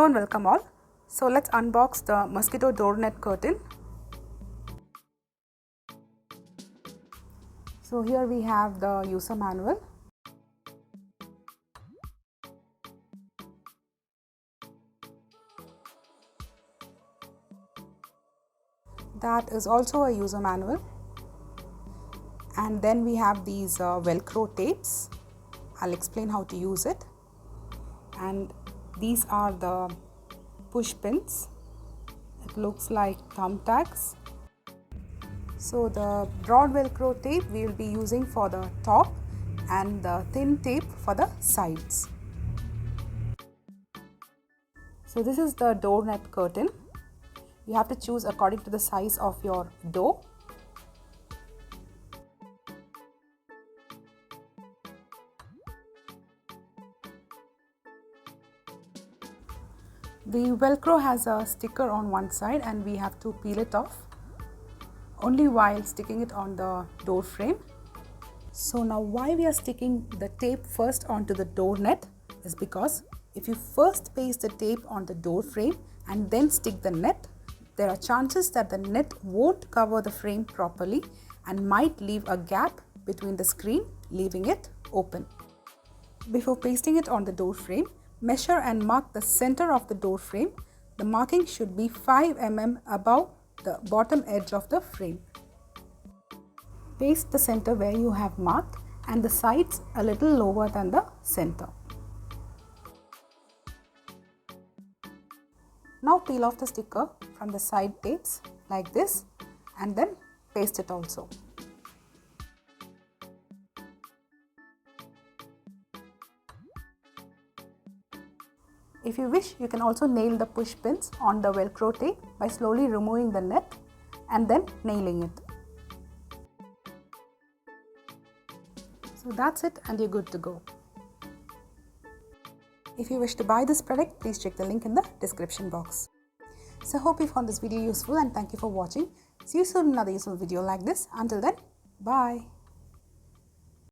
and welcome all. So let's unbox the Mosquito Door Net Curtain. So here we have the user manual. That is also a user manual. And then we have these Velcro tapes. I'll explain how to use it. And these are the push pins. It looks like thumbtacks. So the broad Velcro tape we will be using for the top and the thin tape for the sides. So this is the door net curtain. You have to choose according to the size of your door. The Velcro has a sticker on one side and we have to peel it off only while sticking it on the door frame. So now why we are sticking the tape first onto the door net is because if you first paste the tape on the door frame and then stick the net, there are chances that the net won't cover the frame properly and might leave a gap between the screen, leaving it open. Before pasting it on the door frame, measure and mark the center of the door frame. The marking should be 5 mm above the bottom edge of the frame. Paste the center where you have marked and the sides a little lower than the center. Now peel off the sticker from the side tapes like this and then paste it also. If you wish, you can also nail the push pins on the Velcro tape by slowly removing the net and then nailing it. So that's it and you're good to go. If you wish to buy this product, please check the link in the description box. So hope you found this video useful and thank you for watching. See you soon in another useful video like this. Until then, bye.